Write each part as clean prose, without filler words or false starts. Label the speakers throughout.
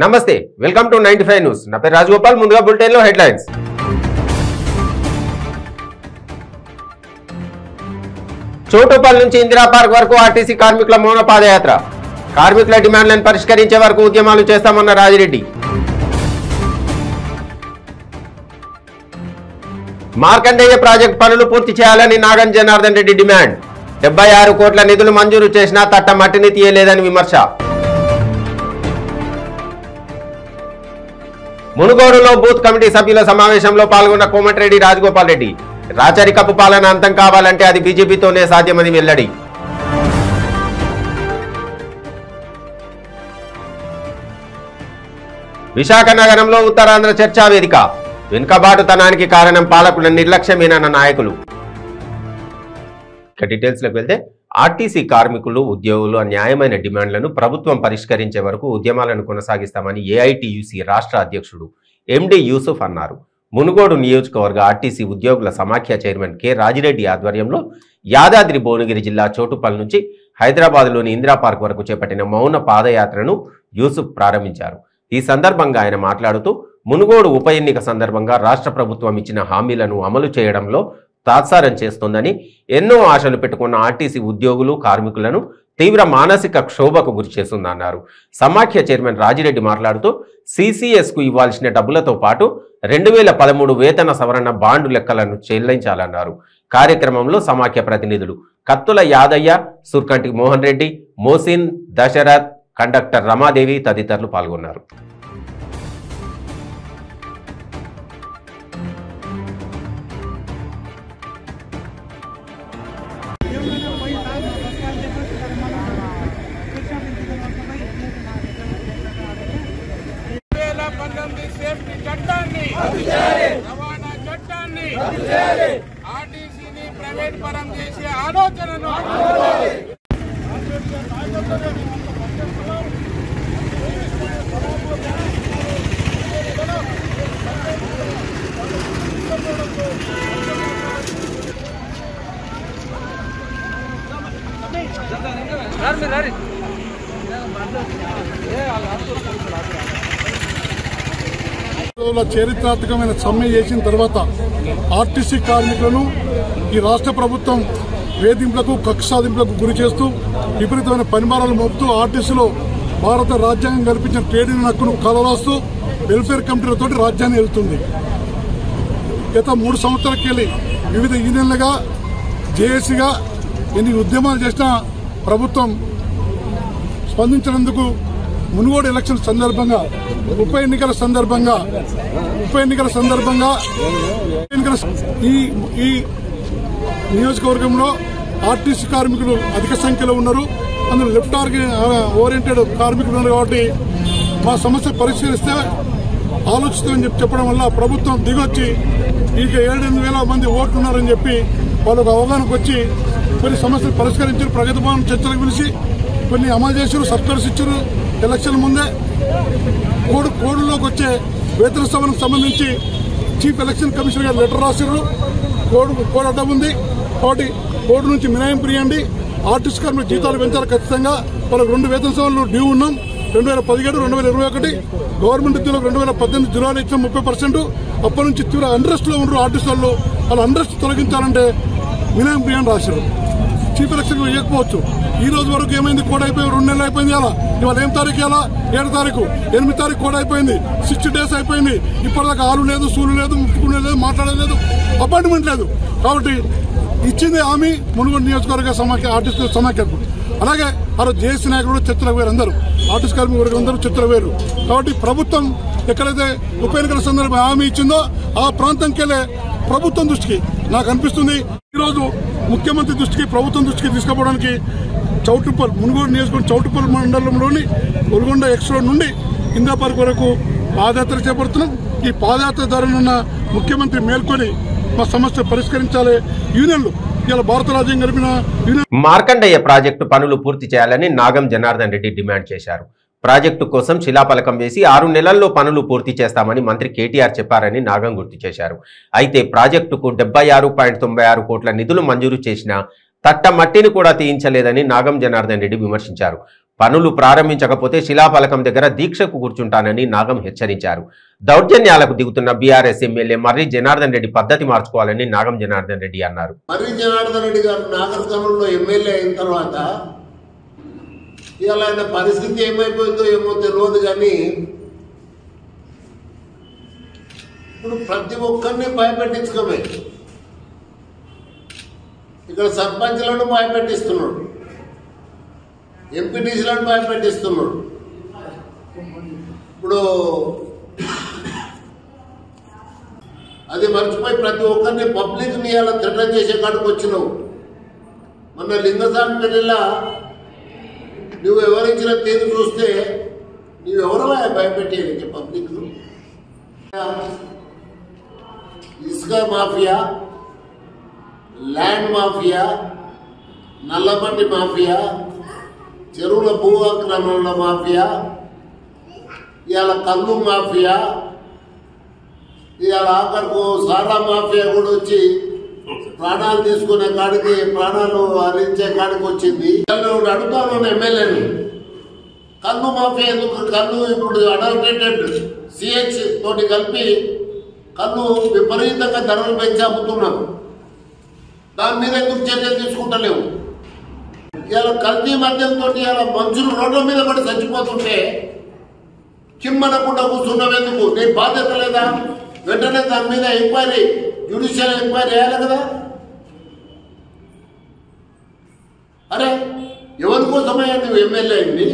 Speaker 1: నమస్తే, welcome to 95 news. నా పేరు రాజగోపాల్. ముందుగా బులెటిన్ లో హెడ్లైన్స్. చోటుపల్లి నుంచి ఇందిరా పార్క్ వరకు ఆర్టీసీ కార్మికుల మౌన పాదయాత్ర. కార్మికుల డిమాండ్లను పరిష్కరించే వరకు ఉద్యమాలు చేస్తామన్న రాజిరెడ్డి. మార్కండేయ ప్రాజెక్టు పనులు పూర్తి చేయాలని నాగం జనార్దన్ రెడ్డి డిమాండ్. 76 కోట్ల నిధులు మంజూరు చేసినా తట్ట మట్టిని తీయలేదని విమర్శ. మునుగోడులో బూత్ కమిటీ సభ్యుల సమావేశంలో పాల్గొన్న కోమటిరెడ్డి రాజగోపాల్ రెడ్డి. రాచరికపు పాలన అంతం కావాలంటే అది బీజేపీతోనే సాధ్యమని వెల్లడి. విశాఖ నగరంలో ఉత్తరాంధ్ర చర్చా వేదిక. వెనుకబాటుతనానికి కారణం పాలకుల నిర్లక్ష్యమేనన్న నాయకులు. డీటెయిల్స్ లోకి వెళ్తే, ఆర్టీసీ కార్మికులు ఉద్యోగులు న్యాయమైన డిమాండ్లను ప్రభుత్వం పరిష్కరించే వరకు ఉద్యమాలను కొనసాగిస్తామని ఏఐటీయూసీ రాష్ట్ర అధ్యక్షుడు ఎండి యూసుఫ్ అన్నారు. మునుగోడు నియోజకవర్గ ఆర్టీసీ ఉద్యోగుల సమాఖ్య చైర్మన్ కె రాజిరెడ్డి ఆధ్వర్యంలో యాదాద్రి భువనగిరి జిల్లా చోటుపల్లి నుంచి హైదరాబాద్లోని ఇందిరా పార్క్ వరకు చేపట్టిన మౌన పాదయాత్రను యూసుఫ్ ప్రారంభించారు. ఈ సందర్భంగా ఆయన మాట్లాడుతూ, మునుగోడు ఉప ఎన్నిక సందర్భంగా రాష్ట్ర ప్రభుత్వం ఇచ్చిన హామీలను అమలు చేయడంలో తాత్సారం చేస్తోందని, ఎన్నో ఆశలు పెట్టుకున్న ఆర్టీసీ ఉద్యోగులు కార్మికులను తీవ్ర మానసిక క్షోభకు గురి చేస్తుందన్నారు. సమాఖ్య చైర్మన్ రాజిరెడ్డి మాట్లాడుతూ, సిసిఎస్కు ఇవ్వాల్సిన డబ్బులతో పాటు 2013 వేతన సవరణ బాండు లెక్కలను చెల్లించాలన్నారు. కార్యక్రమంలో సమాఖ్య ప్రతినిధులు కత్తుల యాదయ్య, సుర్కంటి మోహన్ రెడ్డి, మోసిన్, దశరథ్, కండక్టర్ రమాదేవి తదితరులు పాల్గొన్నారు.
Speaker 2: రవాణా చట్టాన్ని ఆర్టీసీని ప్రైవేట్ పరం చేసే ఆలోచనను
Speaker 3: చరిత్రాత్మకమైన సమ్మె చేసిన తర్వాత ఆర్టీసీ కార్మికులను ఈ రాష్ట్ర ప్రభుత్వం వేధింపులకు కక్ష సాధింపులకు గురి చేస్తూ విపరీతమైన పనిభారాలు మోపుతూ ఆర్టీసీలో భారత రాజ్యాంగం కల్పించిన ట్రేడ్ యూనియన్ హక్కును కలరాస్తూ వెల్ఫేర్ కమిటీలతో రాజ్యాన్ని వెళ్తుంది. గత 3 సంవత్సరాలకెళ్ళి వివిధ యూనియన్లుగా జేఏసీగా ఎన్ని ఉద్యమాలు చేసినా ప్రభుత్వం స్పందించినందుకు మునుగోడు ఎలక్షన్ సందర్భంగా ఉప ఎన్నికల సందర్భంగా ఈ నియోజకవర్గంలో ఆర్టీసీ కార్మికులు అధిక సంఖ్యలో ఉన్నారు. అందులో లెఫ్ట్ ఓరియంటెడ్ కార్మికులు ఉన్నారు. కాబట్టి మా సమస్య పరిష్కరిస్తే ఆలోచిస్తామని చెప్పడం వల్ల ప్రభుత్వం దిగొచ్చి ఇక 7-8 వేల మంది ఓట్లు ఉన్నారని చెప్పి వాళ్ళకు అవగాహనకు వచ్చి కొన్ని సమస్యలు పరిష్కరించారు. ప్రగతి భవన్ చర్చలకు పిలిచి కొన్ని అమలు చేశారు, సర్కులర్స్ ఇచ్చారు. ఎలక్షన్ ముందే కోడ్లోకి వచ్చే వేతన సవరణకు సంబంధించి చీఫ్ ఎలక్షన్ కమిషనర్ గారు లెటర్ రాశారు. కోడ్ అడ్డం ఉంది కాబట్టి కోడ్ నుంచి మినహాయింపు ఇవ్వండి, ఆర్టీసీ కార్మికుల జీతాలు పెంచాలి ఖచ్చితంగా. వాళ్ళకి 2 వేతన సవరణలు డ్యూ ఉన్నాం. 2017, 2021 గవర్నమెంట్ ఉద్యోగులకు 2018 జూలైలో ఇచ్చిన 30%. అప్పటి నుంచి తీవ్ర అండ్రెస్ట్ లో ఉన్నారు ఆర్టీసీ వాళ్ళు. వాళ్ళ అండ్రెస్ట్ తొలగించాలంటే మినహాయింపు ఇవ్వని రాశారు. చీఫ్ ఎలక్షన్ ఇవ్వకపోవచ్చు. ఈ రోజు వరకు ఏమైంది? కోడ్ అయిపోయి 2 నెలలు అయిపోయింది. ఇవాళ ఏం తారీఖు? ఇలా 7 తారీఖు, 8 తారీఖు కోడ్ అయిపోయింది. 60 days అయిపోయింది. ఇప్పటిదాకా ఆలు లేదు, సూలు లేదు, ముట్టుకునే లేదు, మాట్లాడలేదు, అపాయింట్మెంట్ లేదు. కాబట్టి ఇచ్చింది హామీ మునుగోడు నియోజకవర్గ సమాఖ్య ఆర్టీసీ సమాఖ్యకు. అలాగే ఆ రోజు జేఏసీ నాయకులు చర్చలకు వేరు, అందరూ ఆర్టీసీ కార్మికులు అందరూ చర్చలకు వేరు. కాబట్టి ప్రభుత్వం ఎక్కడైతే ఉప ఎన్నికల సందర్భంగా హామీ ఇచ్చిందో ఆ ప్రాంతంకెళ్లే ప్రభుత్వం దృష్టికి నాకు అనిపిస్తుంది ఈరోజు ముఖ్యమంత్రి దృష్టికి, ప్రభుత్వం దృష్టికి తీసుకుపోవడానికి చౌటుప్పల్ మునుగోడు నియోజకవర్గం చౌటుప్పల్ మండలంలోని ఒల్గొండ ఎక్స్ రోడ్ నుండి ఇందిరా పార్క్ వరకు పాదయాత్ర చేపడుతున్నాం. ఈ పాదయాత్ర దారినున్న ముఖ్యమంత్రి మేల్కొని మా సమస్య పరిష్కరించాలి. యూనియన్లు ఇలా భారత రాజ్యం గడిపిన
Speaker 1: మార్కండేయ ప్రాజెక్టు పనులు పూర్తి చేయాలని నాగం జనార్దన్ రెడ్డి డిమాండ్ చేశారు. ప్రాజెక్టు కోసం శిలాఫలకం వేసి 6 నెలల్లో పనులు పూర్తి చేస్తామని మంత్రి కేటీఆర్ చెప్పారని నాగం గుర్తు చేశారు. అయితే ప్రాజెక్టుకు 76.96 కోట్ల నిధులు మంజూరు చేసినా తట్ట మట్టిని కూడా తీయించలేదని నాగం జనార్దన్ రెడ్డి విమర్శించారు. పనులు ప్రారంభించకపోతే శిలాఫలకం దగ్గర దీక్షకు కూర్చుంటానని నాగం హెచ్చరించారు. దౌర్జన్యాలకు దిగుతున్న బీఆర్ఎస్ ఎమ్మెల్యే మర్రి జనార్దన్ రెడ్డి పద్ధతి మార్చుకోవాలని నాగం జనార్దన్ రెడ్డి అన్నారు.
Speaker 4: మర్రి జనార్దన్ రెడ్డి గారు నాగర్ కర్నూలులో ఎమ్మెల్యే అయిన తర్వాత ఇవాళ ఆయన పరిస్థితి ఏమైపోయిందో ఏమో తెలియదు, కానీ ఇప్పుడు ప్రతి ఒక్కరిని భయపెట్టించుకోమే. ఇక్కడ సర్పంచ్లను భయపెట్టిస్తున్నాడు, ఎంపీటీసీలను భయపెట్టిస్తున్నాడు. ఇప్పుడు అది మర్చిపోయి ప్రతి ఒక్కరిని పబ్లిక్ని ఇలా థ్రెటన్ చేసే కాడికి వచ్చినావు. మొన్న లింగస్వామి పెళ్లిలా నువ్వు ఎవరించిన తీరు చూస్తే నువ్వెవరో భయపెట్టేది పబ్లిక్. ఇసుక మాఫియా, ల్యాండ్ మాఫియా, నల్లమట్టి మాఫియా, చెరువుల భూ ఆక్రమణల మాఫియా, ఇవాళ కల్లు మాఫియా, ఇవాళ ఆఖరుకు సారా మాఫియా కూడా వచ్చి ప్రాణాలు తీసుకునే కాడికి, ప్రాణాలు హరించే కాడికి వచ్చింది. అడుగుతాను ఎమ్మెల్యేని, కల్లు మాఫియా ఎందుకు? కల్లు ఇప్పుడు అడల్టరేటెడ్ సిహెచ్ తోటి కలిపి కల్లు విపరీతంగా ధరలు పెంచి అమ్ముతున్నాం. దాని మీద ఎందుకు చర్యలు తీసుకుంటలేవు? ఇలా కల్తీ మద్యంతో ఇలా మనుషులు రోడ్ల మీద పడి చచ్చిపోతుంటే కిమ్మనకుండా కూర్చున్నావెందుకు? నీ బాధ్యత లేదా? వెంటనే దాని మీద ఎంక్వైరీ, జ్యుడిషియల్ ఎంక్వైరీ చేయాలి కదా. అరే ఎవరి కోసమయ్యా నువ్వు ఎమ్మెల్యే అయింది?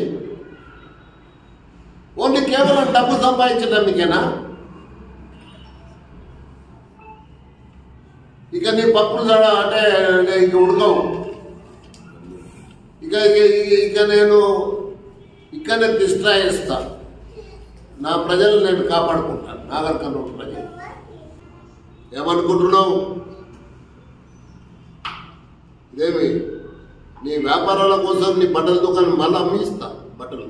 Speaker 4: ఓన్లీ కేవలం డబ్బు సంపాదించడానికేనా? ఇక నీ పప్పులు అంటే ఇంక ఉడకవు. ఇక నేను ఇక్కడనే దిష్ట్రాయిస్తా. నా ప్రజలు నేను కాపాడుకుంటాను. నాగర్ కర్నూలు ప్రజలు ఏమనుకుంటున్నావు? ఇదేమి నీ వ్యాపారాల కోసం నీ బట్టల దుకాణం మళ్ళీ అమ్మిస్తా బట్టలు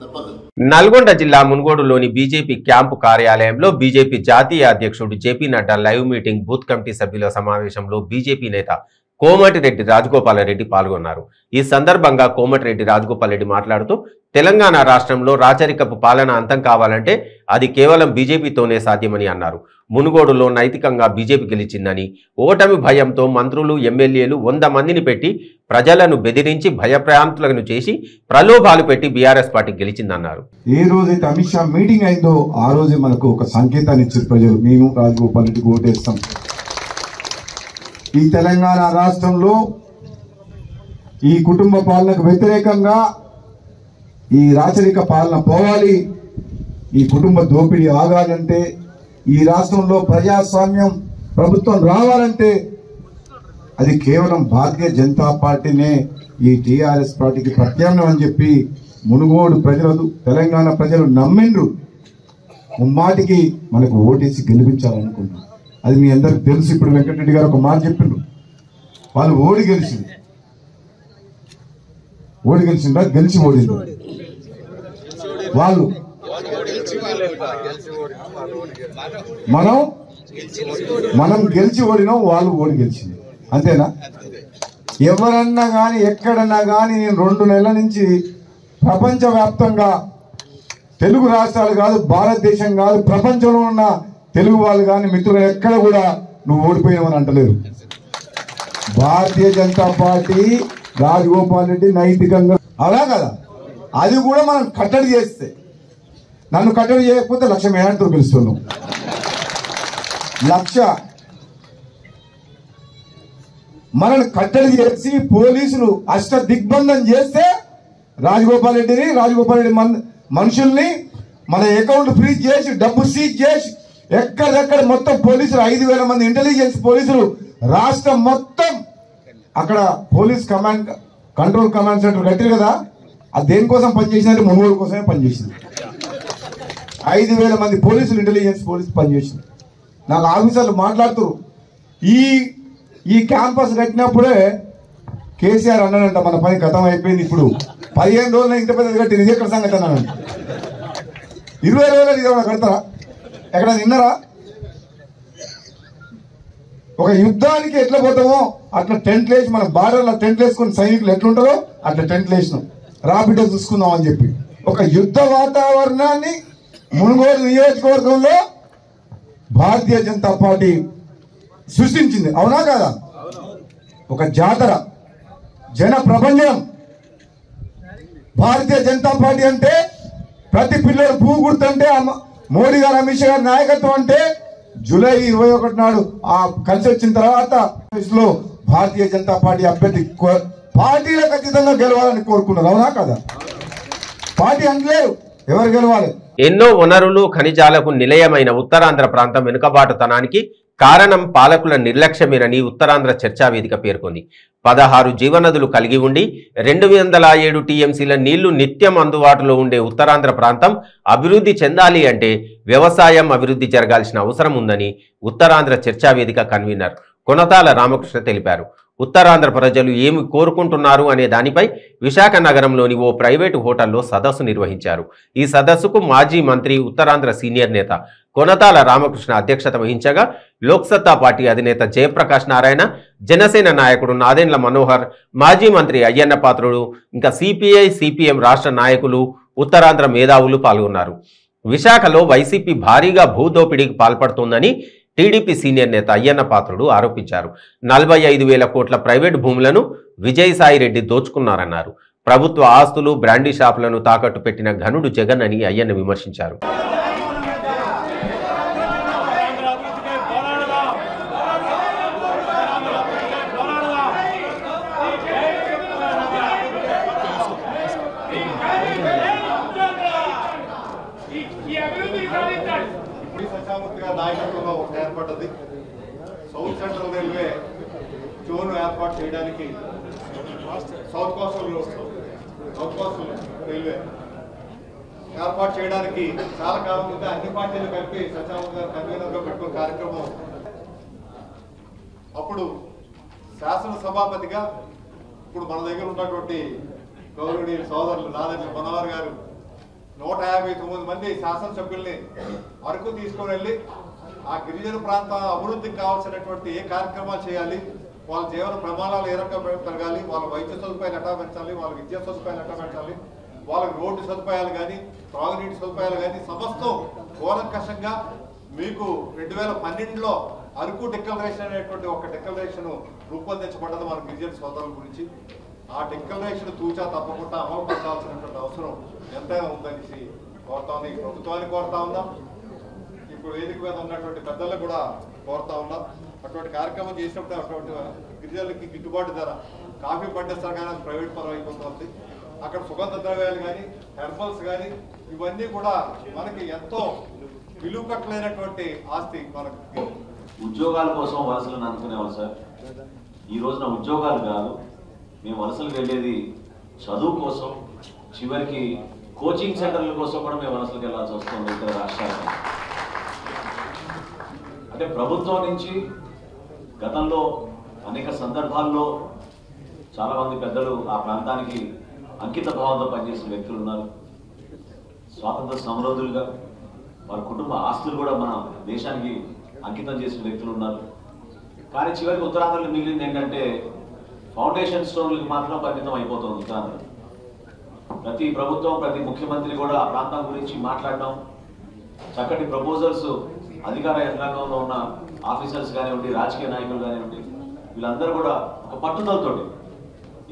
Speaker 4: తప్పదు.
Speaker 1: నల్గొండ జిల్లా మునుగోడులోని బీజేపీ క్యాంపు కార్యాలయంలో బీజేపీ జాతీయ అధ్యక్షుడు JP Nadda live meeting booth committee సభ్యుల సమావేశంలో బీజేపీ నేత కోమటిరెడ్డి రాజగోపాలరెడ్డి పాల్గొన్నారు. ఈ సందర్భంగా కోమటిరెడ్డి రాజగోపాలరెడ్డి మాట్లాడుతూ తెలంగాణ రాష్ట్రంలో రాచరికపు పాలన అంతం కావాలంటే అది కేవలం బీజేపీతోనే సాధ్యమని అన్నారు. మునుగోడులో నైతికంగా బీజేపీ గెలిచిందని, ఓటమి భయంతో మంత్రులు ఎమ్మెల్యేలు 100 మందిని పెట్టి ప్రజలను బెదిరించి భయప్రాంతులను చేసి ప్రలోభాలు పెట్టి బీఆర్ఎస్ పార్టీ గెలిచిందన్నారు.
Speaker 5: ఏ రోజైతే అమిత్ షా మీటింగ్ అయిందో ఆ రోజే మనకు ఒక సంకేతాన్ని ఇచ్చారు ప్రజలు. మేము రాజగోపాల్రెడ్డికి ఓటేస్తాం. ఈ తెలంగాణ రాష్ట్రంలో ఈ కుటుంబ పాలనకు వ్యతిరేకంగా ఈ రాచరిక పాలన పోవాలి, ఈ కుటుంబ దోపిడీ ఆగాలంటే, ఈ రాష్ట్రంలో ప్రజాస్వామ్యం ప్రభుత్వం రావాలంటే అది కేవలం భారతీయ జనతా పార్టీనే ఈ టీఆర్ఎస్ పార్టీకి ప్రత్యామ్నాయం అని చెప్పి మునుగోడు ప్రజలు, తెలంగాణ ప్రజలు నమ్మిండ్రు. ముమ్మాటికి మనకు ఓటేసి గెలిపించాలనుకున్నారు. అది మీ అందరికి తెలుసు. ఇప్పుడు వెంకటరెడ్డి గారు ఒక మాట చెప్పిండ్రు, వాళ్ళు ఓడి గెలిచిండ్రా? గెలిచి ఓడింది. వాళ్ళు మనం గెలిచి ఓడినాం, వాళ్ళు ఓడి గెలిచింది. అంతేనా? ఎవరన్నా కానీ ఎక్కడన్నా కానీ నేను 2 నెలల నుంచి ప్రపంచవ్యాప్తంగా తెలుగు రాష్ట్రాలు కాదు, భారతదేశం కాదు, ప్రపంచంలో ఉన్న తెలుగు వాళ్ళు కానీ మిత్రులు ఎక్కడ కూడా నువ్వు ఓడిపోయావని అంటలేరు. భారతీయ జనతా పార్టీ రాజగోపాల్రెడ్డి నైతికంగా అలా కదా, అది కూడా మనం కట్టడి చేస్తే, నన్ను కట్టడి చేయకపోతే 1,00,000 మేడతో గెలుస్తున్నాం. 1,00,000 మనల్ని కట్టడి చేసి పోలీసులు అష్ట దిగ్బంధం చేస్తే రాజగోపాల్రెడ్డి మనుషుల్ని మన అకౌంట్ ఫ్రీజ్ చేసి, డబ్బు సీజ్ చేసి, ఎక్కడెక్కడ మొత్తం పోలీసులు 5,000 మంది ఇంటెలిజెన్స్ పోలీసులు రాష్ట్రం మొత్తం అక్కడ పోలీస్ కంట్రోల్ కమాండ్ సెంటర్ కట్టారు కదా, అది దేనికోసం పనిచేసిందంటే మునుగోడు కోసమే పనిచేసింది. 5,000 మంది పోలీసులు, ఇంటెలిజెన్స్ పోలీసులు పనిచేసింది. నాకు ఆఫీసర్లు మాట్లాడుతారు, ఈ క్యాంపస్ కట్టినప్పుడే కేసీఆర్ అన్నాడంట మన పని గతం అయిపోయింది, ఇప్పుడు 15 రోజులు ఇంత పెద్దది కట్టింది, ఇది ఎక్కడ సంగతి అన్నాడంట. 20 రోజులు ఇది కడతారా? ఎక్కడ నిన్నరా? ఒక యుద్ధానికి ఎట్లా పోతామో అట్లా టెంట్లు వేసి మన బార్డర్లో టెంట్లు వేసుకుని సైనికులు ఎట్లుంటారో అట్లా టెంట్లు వేసినాం. రాబిడ్డ చూసుకుందాం అని చెప్పి ఒక యుద్ధ వాతావరణాన్ని మునుగోడు నియోజకవర్గంలో భారతీయ జనతా పార్టీ సృష్టించింది. అవునా కాదా? ఒక జాతర, జన ప్రపంచం. భారతీయ జనతా పార్టీ అంటే ప్రతి పిల్లలు పువ్వు గుర్తుంటే మోడీ గారు, అమిత్ షా గారి నాయకత్వం అంటే జూలై 21 నాడు ఆ కలిసి వచ్చిన తర్వాత భారతీయ జనతా పార్టీ అభ్యర్థి పార్టీలో ఖచ్చితంగా గెలవాలని కోరుకున్నారు. అవునా కదా? పార్టీ అనలేరు, ఎవరు గెలవాలి?
Speaker 1: ఎన్నో వనరులు ఖనిజాలకు నిలయమైన ఉత్తరాంధ్ర ప్రాంతం వెనుకబాటుతనానికి కారణం పాలకుల నిర్లక్ష్యమేనని ఉత్తరాంధ్ర చర్చా వేదిక పేర్కొంది. 16 జీవనదులు కలిగి ఉండి 207 టీఎంసీల నీళ్లు నిత్యం అందుబాటులో ఉండే ఉత్తరాంధ్ర ప్రాంతం అభివృద్ధి చెందాలి అంటే వ్యవసాయం అభివృద్ధి జరగాల్సిన అవసరం ఉందని ఉత్తరాంధ్ర చర్చా వేదిక కన్వీనర్ కొనతాల రామకృష్ణ తెలిపారు. ఉత్తరాంధ్ర ప్రజలు ఏమి కోరుకుంటున్నారు అనే దానిపై విశాఖ నగరంలోని ఓ ప్రైవేటు హోటల్లో సదస్సు నిర్వహించారు. ఈ సదస్సుకు మాజీ మంత్రి, ఉత్తరాంధ్ర సీనియర్ నేత కొనతాల రామకృష్ణ అధ్యక్షత వహించగా లోక్సత్తా పార్టీ అధినేత జయప్రకాష్ నారాయణ, జనసేన నాయకుడు నాదెండ్ల మనోహర్, మాజీ మంత్రి అయ్యన్న పాత్రుడు, ఇంకా సిపిఐ, సిపిఎం రాష్ట్ర నాయకులు, ఉత్తరాంధ్ర మేధావులు పాల్గొన్నారు. విశాఖలో వైసీపీ భారీగా భూదోపిడీకి పాల్పడుతోందని టీడీపీ సీనియర్ నేత అయ్యన్న పాత్రుడు ఆరోపించారు. 45,000 కోట్ల ప్రైవేటు భూములను విజయసాయిరెడ్డి దోచుకున్నారన్నారు. ప్రభుత్వ ఆస్తులు, బ్రాండీ షాపులను తాకట్టు పెట్టిన ఘనుడు జగన్ అని అయ్యన్న విమర్శించారు.
Speaker 6: నాయకత్వంలో ఒకటి ఏర్పడ్డది. సౌత్ సెంట్రల్ రైల్వే జోన్ ఏర్పాటు చేయడానికి సౌత్ కోస్టల్ రైల్వే ఏర్పాటు చేయడానికి చాలా కాలం ముందే అన్ని పార్టీలు కలిపి సత్యానంద గారు కన్వీనర్గా పెట్టుకున్న కార్యక్రమం. అప్పుడు శాసనసభాపతిగా ఇప్పుడు మన దగ్గర ఉన్నటువంటి గౌరవనీయులు సోదరులు నాదెండ్ల మనోహర్ గారు 159 మంది శాసనసభ్యుల్ని అరకు తీసుకుని వెళ్ళి ఆ గిరిజన ప్రాంత అభివృద్ధికి కావాల్సినటువంటి ఏ కార్యక్రమాలు చేయాలి, వాళ్ళ జీవన ప్రమాణాలు ఏ రకంగా పెరగాలి, వాళ్ళ వైద్య సదుపాయాలు ఎట్లా పెంచాలి, వాళ్ళ విద్యా సదుపాయాలు ఎట్లా పెంచాలి, వాళ్ళకి రోడ్డు సదుపాయాలు కానీ త్రాగునీటి సదుపాయాలు కానీ సమస్తం కూలంకషంగా మీకు 2012లో అరకు డిక్లరేషన్ అనేటువంటి ఒక డిక్లరేషన్ రూపొందించబడ్డది మన గిరిజన సోదరుల గురించి. ఆ డిక్లరేషన్ తూచా తప్పకుండా అమలు పడాల్సినటువంటి అవసరం ఎంతైనా ఉందనేసి కోరుతా ఉన్నాం. ఈ ప్రభుత్వాన్ని కోరుతా ఉన్నాం, ఇప్పుడు వేదిక మీద ఉన్నటువంటి పెద్దలకు కూడా కోరుతా ఉన్నాం. అటువంటి కార్యక్రమం చేసినప్పుడు అటువంటి గిరిజనులకి గిట్టుబాటు ధర కాఫీ పండిస్తారు కానీ అది ప్రైవేట్ పరం అయిపోతుంది. అక్కడ సుగంధ ద్రవ్యాలు కానీ హెర్బల్స్ కానీ ఇవన్నీ కూడా మనకి ఎంతో విలువ కట్టలేనటువంటి ఆస్తి. మనకి
Speaker 7: ఉద్యోగాల కోసం వలసలను అనుకునేవాళ్ళు సార్. ఈ రోజున ఉద్యోగాలు కాదు, మేము వలసలకు వెళ్ళేది చదువు కోసం, చివరికి కోచింగ్ సెంటర్ల కోసం కూడా మేము వలసలకు వెళ్ళాల్సి వస్తుంది ఇతర రాష్ట్రాలకు. అంటే ప్రభుత్వం నుంచి గతంలో అనేక సందర్భాల్లో చాలామంది పెద్దలు ఆ ప్రాంతానికి అంకిత భావంతో పనిచేసిన వ్యక్తులు ఉన్నారు. స్వాతంత్ర సమృద్ధులుగా వారి కుటుంబ ఆస్తులు కూడా మన దేశానికి అంకితం చేసిన వ్యక్తులు ఉన్నారు. కానీ చివరికి ఉత్తరాంధ్రలో మిగిలింది ఏంటంటే ఫౌండేషన్ స్టోన్లకు మాత్రం పరిమితం అయిపోతుంది ఉత్తరాంధ్ర. ప్రతి ప్రభుత్వం, ప్రతి ముఖ్యమంత్రి కూడా ఆ ప్రాంతం గురించి మాట్లాడడం, చక్కటి ప్రపోజల్స్ అధికార యంత్రాంగంలో ఉన్న ఆఫీసర్స్ కానివ్వండి, రాజకీయ నాయకులు కానివ్వండి, వీళ్ళందరూ కూడా ఒక పట్టుదలతో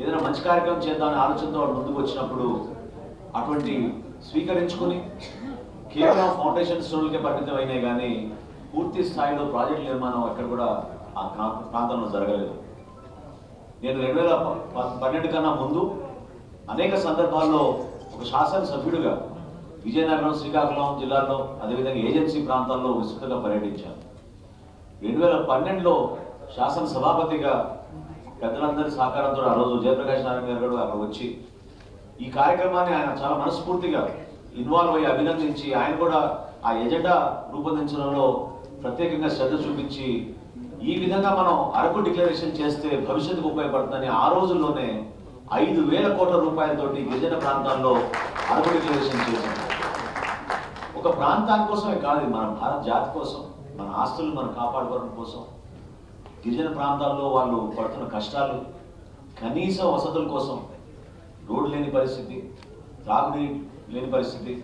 Speaker 7: ఏదైనా మంచి కార్యక్రమం చేద్దామనే ఆలోచనతో ముందుకు వచ్చినప్పుడు అటువంటి స్వీకరించుకుని కేవలం ఫౌండేషన్ స్టోన్లకే పరిమితం అయినాయి కానీ పూర్తి స్థాయిలో ప్రాజెక్టు నిర్మాణం ఎక్కడ కూడా ఆ ప్రాంతంలో జరగలేదు. నేను 2012 కన్నా ముందు అనేక సందర్భాల్లో ఒక శాసనసభ్యుడిగా విజయనగరం, శ్రీకాకుళం జిల్లాల్లో అదేవిధంగా ఏజెన్సీ ప్రాంతాల్లో విస్తృతంగా పర్యటించాను. 2012లో శాసనసభాపతిగా పెద్దలందరి సహకారంతో ఆ రోజు జయప్రకాష్ నారాయణ గారు కూడా అక్కడ వచ్చి ఈ కార్యక్రమాన్ని ఆయన చాలా మనస్ఫూర్తిగా ఇన్వాల్వ్ అయ్యి అభినందించి ఆయన కూడా ఆ ఎజెండా రూపొందించడంలో ప్రత్యేకంగా శ్రద్ధ చూపించి ఈ విధంగా మనం అరకు డిక్లరేషన్ చేస్తే భవిష్యత్తుకు ఉపయోగపడుతుందని ఆ రోజుల్లోనే 5,000 కోట్ల రూపాయలతోటి గిరిజన ప్రాంతాల్లో అరకు డిక్లరేషన్ చేశాం. ఒక ప్రాంతాని కోసమే కాదు, మన భారత జాతి కోసం, మన ఆస్తులు మనం కాపాడుకోవడం కోసం గిరిజన ప్రాంతాల్లో వాళ్ళు పడుతున్న కష్టాలు, కనీస వసతుల కోసం రోడ్డు లేని పరిస్థితి, త్రాగునీరు లేని పరిస్థితి,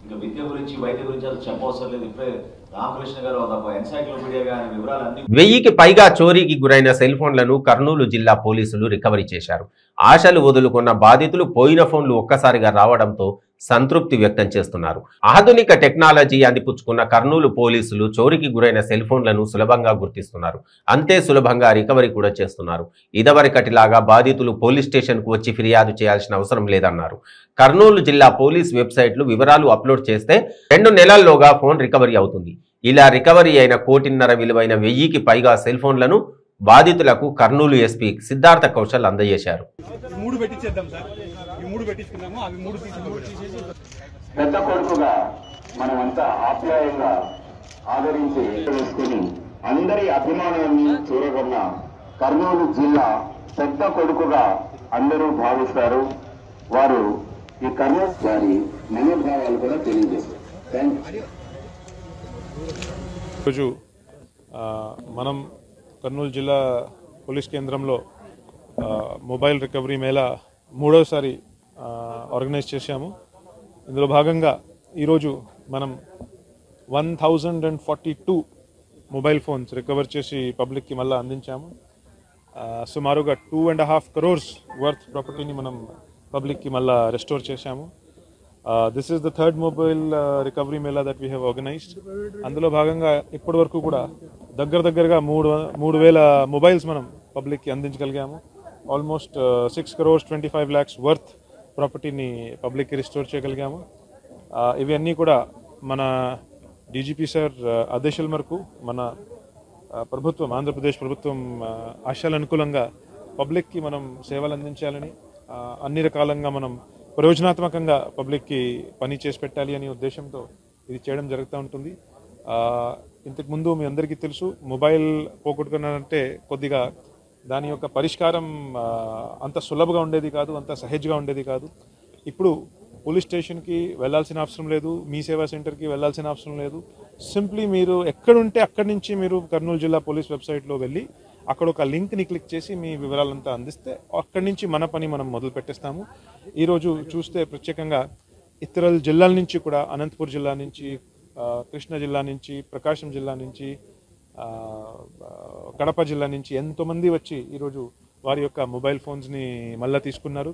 Speaker 7: ఇంకా విద్య గురించి వైద్య గురించి అది చెప్పవసరం లేదు. ఇప్పుడే రామకృష్ణ గారు ఒక ఎన్సైక్లోపీడియాగా ఆయన వివరాలన్నీ
Speaker 1: 1000కి పైగా చోరీకి గురైన సెల్ ఫోన్లను కర్నూలు జిల్లా పోలీసులు రికవరీ చేశారు. ఆశలు వదులుకున్న బాధితులు పోయిన ఫోన్లు ఒక్కసారిగా రావడంతో సంతృప్తి వ్యక్తం చేస్తున్నారు. ఆధునిక టెక్నాలజీ అందిపుచ్చుకున్న కర్నూలు పోలీసులు చోరీకి గురైన సెల్ ఫోన్లను సులభంగా గుర్తిస్తున్నారు. అంతే సులభంగా రికవరీ కూడా చేస్తున్నారు. ఇదివరకటిలాగా బాధితులు పోలీస్ స్టేషన్కు వచ్చి ఫిర్యాదు చేయాల్సిన అవసరం లేదన్నారు. కర్నూలు జిల్లా పోలీస్ వెబ్సైట్లు వివరాలు అప్లోడ్ చేస్తే 2 నెలల్లోగా ఫోన్ రికవరీ అవుతుంది. ఇలా రికవరీ అయిన 1.5 కోటి విలువైన 1000కి పైగా సెల్ ఫోన్లను బాధితులకు కర్నూలు ఎస్పీ సిద్ధార్థ కౌశల్ అందజేశారు.
Speaker 8: పెద్ద కొడుకుగా మనమంతా ఆప్యాయంగా ఆదరించి వేసుకుని అందరి అభిమానాన్ని చూరగొన్న కర్నూలు జిల్లా పెద్ద కొడుకుగా అందరూ భావిస్తారు. వారు ఈ కర్నూలు వారి మనోభావాలు కూడా తెలియజేస్తారు.
Speaker 9: ఈరోజు మనం కర్నూలు జిల్లా పోలీస్ కేంద్రంలో మొబైల్ రికవరీ మేళా 3వసారి ఆర్గనైజ్ చేశాము. ఇందులో భాగంగా ఈరోజు మనం 1042 మొబైల్ ఫోన్స్ రికవర్ చేసి పబ్లిక్కి మళ్ళీ అందించాము. సుమారుగా 2.5 crores వర్త్ ప్రాపర్టీని మనం పబ్లిక్కి మళ్ళీ రెస్టోర్ చేశాము. This is the third mobile recovery Mela that we have organised. అందులో భాగంగా ఇప్పటి వరకు కూడా దగ్గరగా 3,000 మొబైల్స్ మనం పబ్లిక్కి అందించగలిగాము. ఆల్మోస్ట్ 6 crores 25 lakhs వర్త్ ప్రాపర్టీని పబ్లిక్కి రిస్టోర్ చేయగలిగాము. ఇవన్నీ కూడా మన డీజీపీ సార్ ఆదేశాల మేరకు మన ప్రభుత్వం, ఆంధ్రప్రదేశ్ ప్రభుత్వం ఆశయాల అనుకూలంగా పబ్లిక్కి మనం సేవలు అందించాలని, అన్ని రకాలంగా మనం ప్రయోజనాత్మకంగా పబ్లిక్కి పని చేసి పెట్టాలి అనే ఉద్దేశంతో ఇది చేయడం జరుగుతూ ఉంటుంది. ఇంతకుముందు మీ అందరికీ తెలుసు, మొబైల్ పోగొట్టుకున్నారంటే కొద్దిగా దాని యొక్క పరిష్కారం అంత సులభంగా ఉండేది కాదు, అంత సహజంగా ఉండేది కాదు. ఇప్పుడు పోలీస్ స్టేషన్కి వెళ్ళాల్సిన అవసరం లేదు, మీ సేవా సెంటర్కి వెళ్ళాల్సిన అవసరం లేదు. సింప్లీ మీరు ఎక్కడుంటే అక్కడి నుంచి మీరు కర్నూలు జిల్లా పోలీస్ వెబ్సైట్లో వెళ్ళి అక్కడ ఒక లింక్ని క్లిక్ చేసి మీ వివరాలంతా అందిస్తే అక్కడి నుంచి మన పని మనం మొదలు పెట్టేస్తాము. ఈరోజు చూస్తే ప్రత్యేకంగా ఇతర జిల్లాల నుంచి కూడా, అనంతపూర్ జిల్లా నుంచి, కృష్ణా జిల్లా నుంచి, ప్రకాశం జిల్లా నుంచి, కడప జిల్లా నుంచి ఎంతోమంది వచ్చి ఈరోజు వారి యొక్క మొబైల్ ఫోన్స్ని మళ్ళీ తీసుకున్నారు.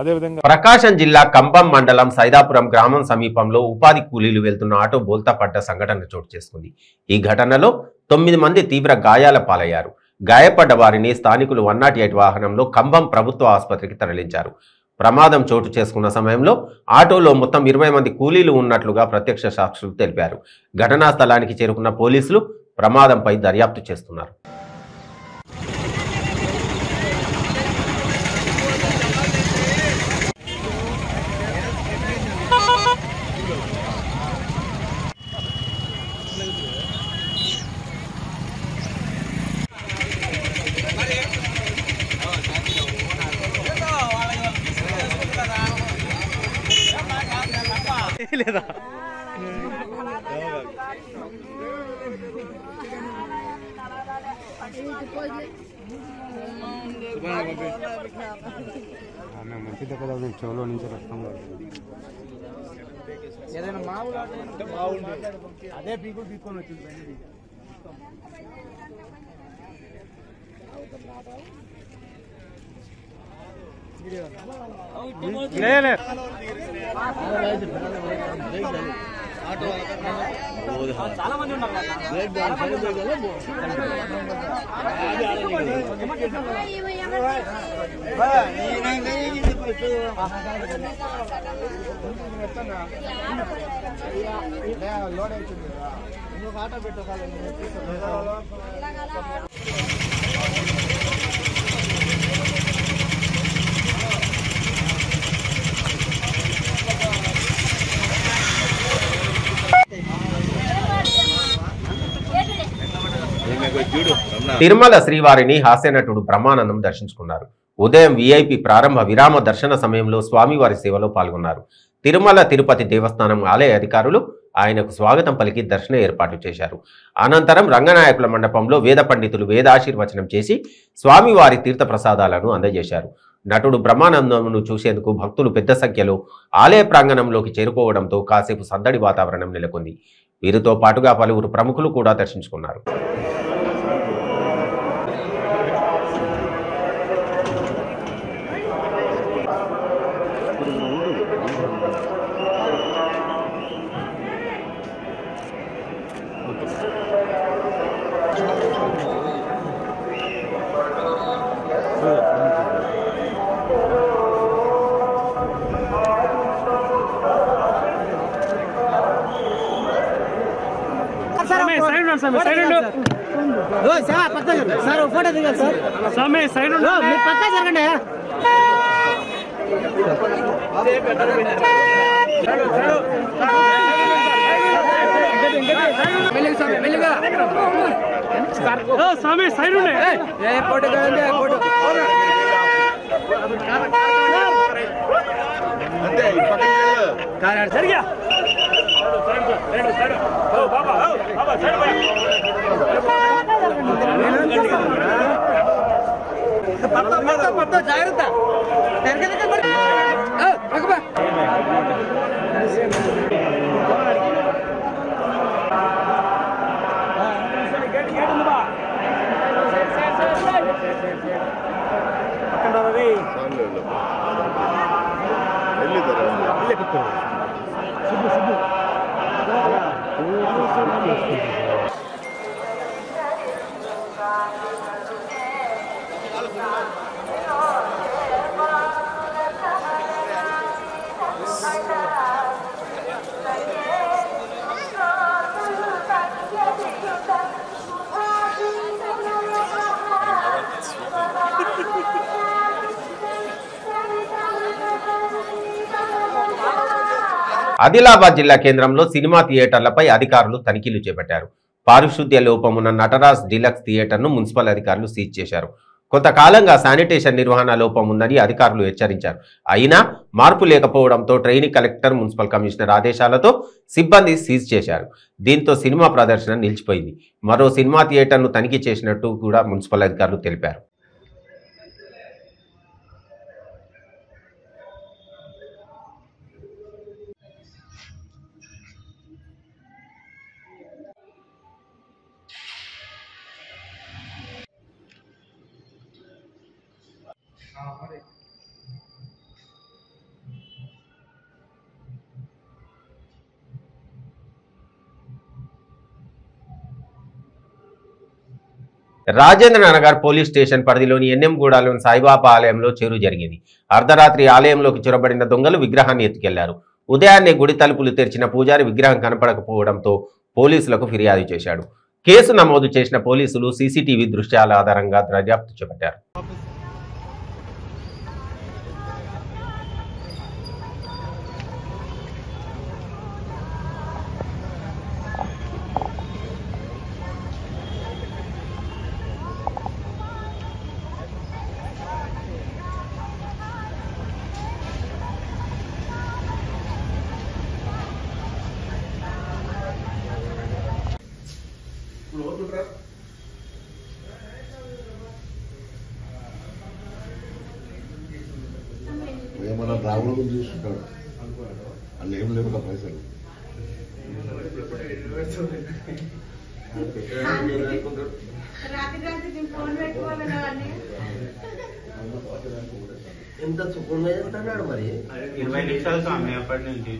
Speaker 9: అదేవిధంగా
Speaker 1: ప్రకాశం జిల్లా కంభం మండలం సైదాపురం గ్రామం సమీపంలో ఉపాధి కూలీలు వెళ్తున్న ఆటో బోల్తా పడ్డ సంఘటన చోటు చేసుకుంది. ఈ ఘటనలో 9 మంది తీవ్ర గాయాల పాలయ్యారు. గాయపడ్డ వారిని స్థానికులు 108 వాహనంలో కంభం ప్రభుత్వ ఆసుపత్రికి తరలించారు. ప్రమాదం చోటు చేసుకున్న సమయంలో ఆటోలో మొత్తం 20 మంది కూలీలు ఉన్నట్లుగా ప్రత్యక్ష సాక్షులు తెలిపారు. ఘటనా స్థలానికి చేరుకున్న పోలీసులు ప్రమాదంపై దర్యాప్తు చేస్తున్నారు.
Speaker 10: లేదా మంచిది కదా, మేము చెవులో నుంచి వస్తాం. ఏదైనా మామూలు బాగుంది, అదే పీకొని వచ్చింది. చాలా మంది ఉన్నారు. లోడ్ అవుతుంది, ఇంకొక ఆటో పెట్టాలి.
Speaker 1: తిరుమల శ్రీవారిని హాస్యనటుడు బ్రహ్మానందం దర్శించుకున్నారు. ఉదయం వీఐపీ ప్రారంభ విరామ దర్శన సమయంలో స్వామివారి సేవలో పాల్గొన్నారు. తిరుమల తిరుపతి దేవస్థానం ఆలయ అధికారులు ఆయనకు స్వాగతం పలికి దర్శన ఏర్పాట్లు చేశారు. అనంతరం రంగనాయకుల మండపంలో వేద పండితులు వేదాశీర్వచనం చేసి స్వామివారి తీర్థ ప్రసాదాలను అందజేశారు. నటుడు బ్రహ్మానందమును చూసేందుకు భక్తులు పెద్ద సంఖ్యలో ఆలయ ప్రాంగణంలోకి చేరుకోవడంతో కాసేపు సందడి వాతావరణం నెలకొంది. వీరితో పాటుగా పలువురు ప్రముఖులు కూడా దర్శించుకున్నారు.
Speaker 10: సార్ ఫోటో దిగాలి సార్. స్వామి సైడ్ మీరు పక్కా జరగండి. స్వామి సైడ్ ఫోటో జరిగా జాగ్రత్త.
Speaker 1: ఆదిలాబాద్ జిల్లా కేంద్రంలో సినిమా థియేటర్లపై అధికారులు తనిఖీలు చేపట్టారు. పారిశుద్ధ్య లోపమున్న నటరాజ్ డీలక్స్ థియేటర్ను మున్సిపల్ అధికారులు సీజ్ చేశారు. కొంతకాలంగా శానిటేషన్ నిర్వహణ లోపం ఉందని అధికారులు హెచ్చరించారు. అయినా మార్పు లేకపోవడంతో ట్రైనింగ్ కలెక్టర్ మున్సిపల్ కమిషనర్ ఆదేశాలతో సిబ్బంది సీజ్ చేశారు. దీంతో సినిమా ప్రదర్శన నిలిచిపోయింది. మరో సినిమా థియేటర్ను తనిఖీ చేసినట్టు కూడా మున్సిపల్ అధికారులు తెలిపారు. రాజేంద్రనగర్ పోలీస్ స్టేషన్ పరిధిలోని ఎన్ఎంగూడలోని సాయిబాబా ఆలయంలో చేరు జరిగింది. అర్ధరాత్రి ఆలయంలోకి చొరబడిన దొంగలు విగ్రహాన్ని ఎత్తుకెళ్లారు. ఉదయాన్నే గుడి తలుపులు తెరిచిన పూజారి విగ్రహం కనపడకపోవడంతో పోలీసులకు ఫిర్యాదు చేశాడు. కేసు నమోదు చేసిన పోలీసులు సీసీటీవీ దృశ్యాల ఆధారంగా దర్యాప్తు చేపట్టారు.
Speaker 4: ఏమన్నా రావడం చూసుకుంటాడు అల్ల ఏం లేవు పైసలు
Speaker 11: ఎంత సుఖంగా చేస్తున్నాడు మరి
Speaker 12: 20 నిమిషాలు స్వామి అప్పటి నుంచి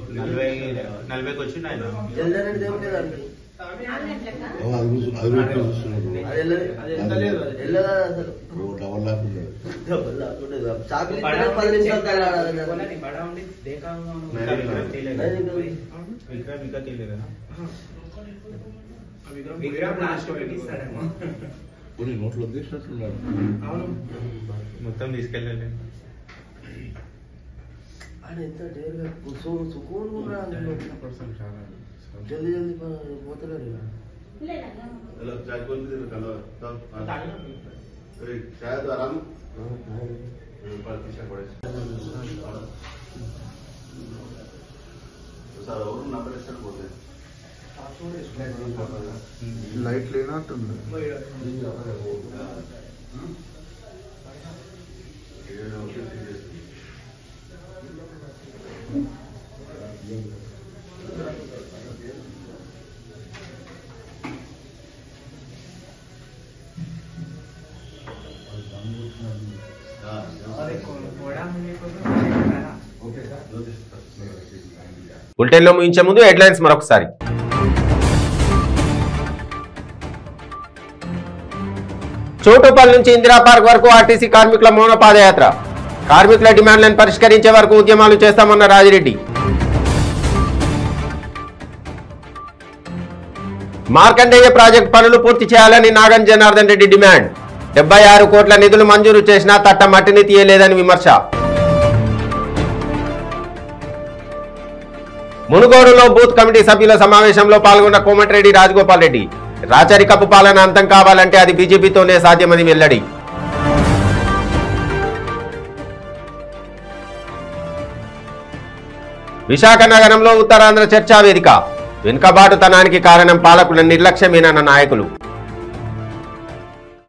Speaker 12: 40కి వచ్చిండు ఆయన
Speaker 11: జల్దీ దేవుడు
Speaker 4: నోట్లో తీసినట్లున్నాడు
Speaker 12: మొత్తం తీసుకెళ్ళండి
Speaker 11: ఎంత డేర్గా సుకూన్ జల్దీ జల్దీ పోతలేడు
Speaker 4: నంబర్ ఇస్తాడు పోతే
Speaker 13: लाइट लेना
Speaker 1: బులెటిన్లో ముగించే ముందు హెడ్లైన్స్ మరొకసారి. చోటుపల్లి నుంచి ఇందిరా పార్క్ వరకు ఆర్టీసీ కార్మికుల మౌన పాదయాత్ర. కార్మికుల డిమాండ్లను పరిష్కరించే వరకు ఉద్యమాలు చేస్తామన్న రాజిరెడ్డి. మార్కండేయ ప్రాజెక్టు పనులు పూర్తి చేయాలని నాగన్ జనార్దన్ రెడ్డి డిమాండ్. 76 కోట్ల నిధులు మంజూరు చేసినా తట్ట మట్టిని తీయలేదని విమర్శ. మునుగోడులో బూత్ కమిటీ సభ్యుల సమావేశంలో పాల్గొన్న కోమటిరెడ్డి రాజగోపాల్ రెడ్డి. రాచరికపు పాలన అంతం కావాలంటే అది బీజేపీతోనే సాధ్యమని వెల్లడి. విశాఖ నగరంలో ఉత్తరాంధ్ర చర్చా వేదిక. వెనుకబాటుతనానికి కారణం పాలకుల నిర్లక్ష్యమేనన్న నాయకులు.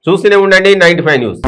Speaker 1: చూస్తూనే ఉండండి 95 న్యూస్.